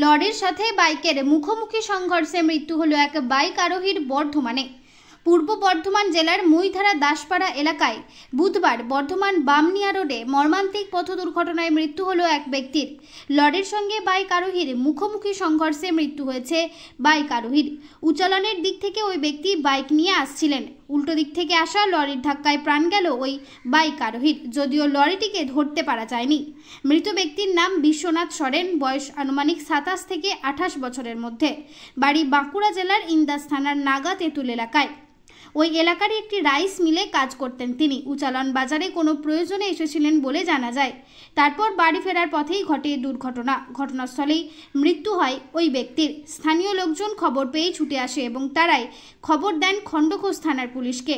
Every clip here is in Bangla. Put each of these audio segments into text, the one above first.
লরির সাথে বাইকের মুখোমুখি সংঘর্ষে মৃত্যু হলো এক বাইক আরোহীর বর্ধমানে। পূর্ব বর্ধমান জেলার মইধারা দাসপাড়া এলাকায় বুধবার বর্ধমান বামনিয়া রোডে মর্মান্তিক পথ দুর্ঘটনায় মৃত্যু হলো এক ব্যক্তির। লরির সঙ্গে বাইক আরোহীর মুখোমুখি সংঘর্ষে মৃত্যু হয়েছে বাইক আরোহীর। উচ্চালনের দিক থেকে ওই ব্যক্তি বাইক নিয়ে আসছিলেন। উল্টো দিক থেকে আসা লরির ধাক্কায় প্রাণ গেল ওই বাইক আরোহীর, যদিও লরিটিকে ধরতে পারা যায়নি। মৃত ব্যক্তির নাম বিশ্বনাথ সরেন, বয়স আনুমানিক 27 থেকে 28 বছরের মধ্যে, বাড়ি বাঁকুড়া জেলার ইন্দাস থানার নাগা তেঁতুল এলাকায়। ওই এলাকারই একটি রাইস মিলে কাজ করতেন তিনি। উচালন বাজারে কোনো প্রয়োজনে এসেছিলেন বলে জানা যায়। তারপর বাড়ি ফেরার পথেই ঘটে দুর্ঘটনা। ঘটনাস্থলেই মৃত্যু হয় ওই ব্যক্তির। স্থানীয় লোকজন খবর পেয়ে ছুটে আসে এবং তারাই খবর দেন খণ্ডঘোষ থানার পুলিশকে।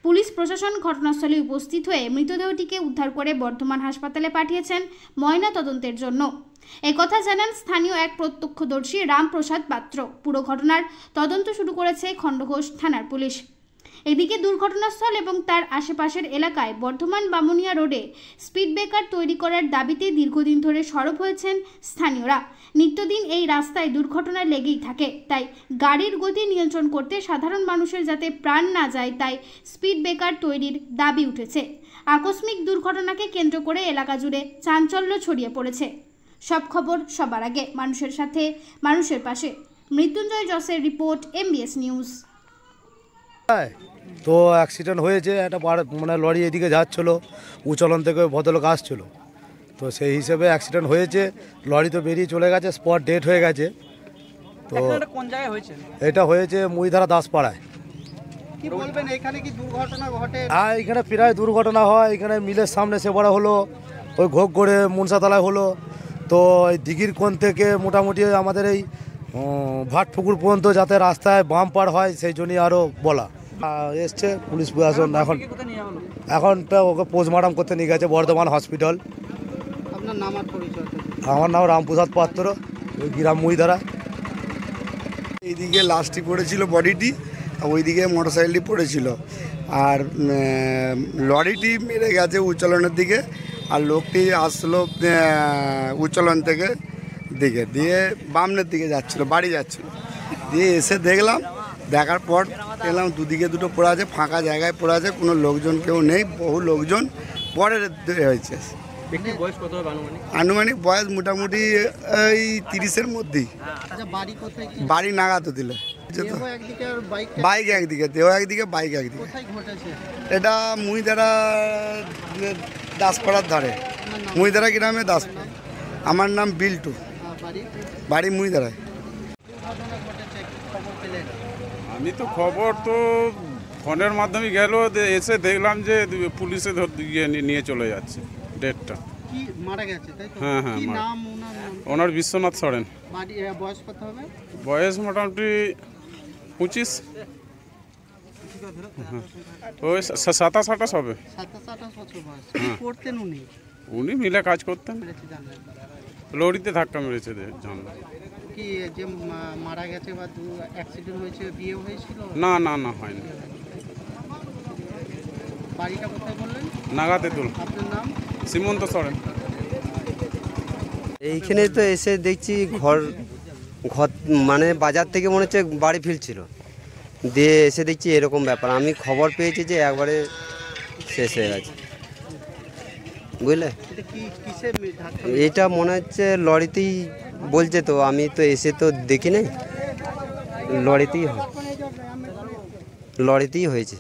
পুলিশ প্রশাসন ঘটনাস্থলে উপস্থিত হয়ে মৃতদেহটিকে উদ্ধার করে বর্ধমান হাসপাতালে পাঠিয়েছেন ময়না তদন্তের জন্য। একথা জানান স্থানীয় এক প্রত্যক্ষদর্শী রামপ্রসাদ পাত্র। পুরো ঘটনার তদন্ত শুরু করেছে খণ্ডঘোষ থানার পুলিশ। এদিকে দুর্ঘটনাস্থল এবং তার আশেপাশের এলাকায় বর্ধমান বামুনিয়া রোডে স্পিড ব্রেকার তৈরি করার দাবিতে দীর্ঘদিন ধরে সরব হয়েছেন স্থানীয়রা। নিত্যদিন এই রাস্তায় দুর্ঘটনা লেগেই থাকে, তাই গাড়ির গতি নিয়ন্ত্রণ করতে সাধারণ মানুষের যাতে প্রাণ না যায় তাই স্পিড ব্রেকার তৈরির দাবি উঠেছে। আকস্মিক দুর্ঘটনাকে কেন্দ্র করে এলাকা জুড়ে চাঞ্চল্য ছড়িয়ে পড়েছে। সব খবর সবার আগে, মানুষের সাথে, মানুষের পাশে। মৃত্যুঞ্জয় জসের রিপোর্ট, MBS নিউজ। তো অ্যাক্সিডেন্ট হয়েছে, একটা মানে লরি এদিকে যাচ্ছিল, উচলন থেকে ভদ্রলোক আসছিল, তো সেই হিসেবে অ্যাক্সিডেন্ট হয়েছে। লরি তো বেরিয়ে চলে গেছে, স্পট ডেট হয়ে গেছে। তো কোন জায়গায় হয়েছে? এটা হয়েছে মইধারা দাসপাড়ায়। কি বলবেন, এখানে কি দুর্ঘটনা ঘটে? হ্যাঁ, এখানে প্রায় দুর্ঘটনা হয়। এখানে মিলের সামনে সেবাড়া হলো, ওই ঘোগগড়ে মুনসাতলায় হলো, তো এই দিঘির কোণ থেকে মোটামুটি আমাদের এই ভাটপুকুর পর্যন্ত যাতে রাস্তায় বাম পার হয় সেই জন্যই আরও বলা এসছে পুলিশ প্রশাসন। এখন ওকে পোস্টমর্টম করতে নিয়ে গেছে বর্ধমান হসপিটাল। আপনার নাম আর পরিচয়? আমার নাম রামপ্রসাদ পাত্র, ওই গ্রাম মইধারা। এইদিকে লাস্টটি পড়েছিল বডিটি, ওইদিকে মোটরসাইকেলটি পড়েছিল, আর লরিটি মেরে গেছে উচ্চলনের দিকে, আর লোকটি আসলো উচ্চলন থেকে দিকে দিয়ে বামনের দিকে যাচ্ছিল, বাড়ি যাচ্ছিল। দিয়ে এসে দেখার পর এলাম দুদিকে দুটো পড়ে আছে, ফাঁকা জায়গায় পড়ে আছে, কোনো লোকজন কেউ নেই। বহু লোকজন পরে হয়েছে। আনুমানিক বয়স মোটামুটি এই 30-এর মধ্যেই। বাড়ি নাগাতো দিলে, বাইক একদিকে, দেহ একদিকে, বাইক একদিকে। এটা মইধারা দাসপাড়ার ধারে, মইধারা গ্রামে দাসপাড়া। আমার নাম বিল্টু, বাড়ি মইধারায়। আমি তো খবর তো ফোনের মাধ্যমে গেল, এসে দেখলাম যে পুলিশে নিয়ে চলে যাচ্ছে ডেটটা। হ্যাঁ হ্যাঁ, ওনার বিশ্বনাথ সরেন। বয়স মোটামুটি 25, ওই 27-28 হবে। উনি মিলে কাজ করতেন, লরিতে ধাক্কা মেরেছে জানলাম। কি যে মারা গেছে বা অ্যাক্সিডেন্ট হয়েছে, বিয়ে হয়েছিল? না না না, হয়নি। বাড়িটা কোথায় বললেন? নাগা তেঁতুল। আপনার নাম? সীমন্ত সরেন। এইখানে তো এসে দেখছি ঘর মানে বাজার থেকে মনে হচ্ছে বাড়ি ফিরছিল, দিয়ে এসে দেখছি এরকম ব্যাপার। আমি খবর পেয়েছি যে একবারে শেষ হয়ে গেছে, বুঝলে। এটা মনে হচ্ছে লরিতেই বলছে, তো আমি তো এসে তো দেখি নাই, লরিতেই হয়েছে।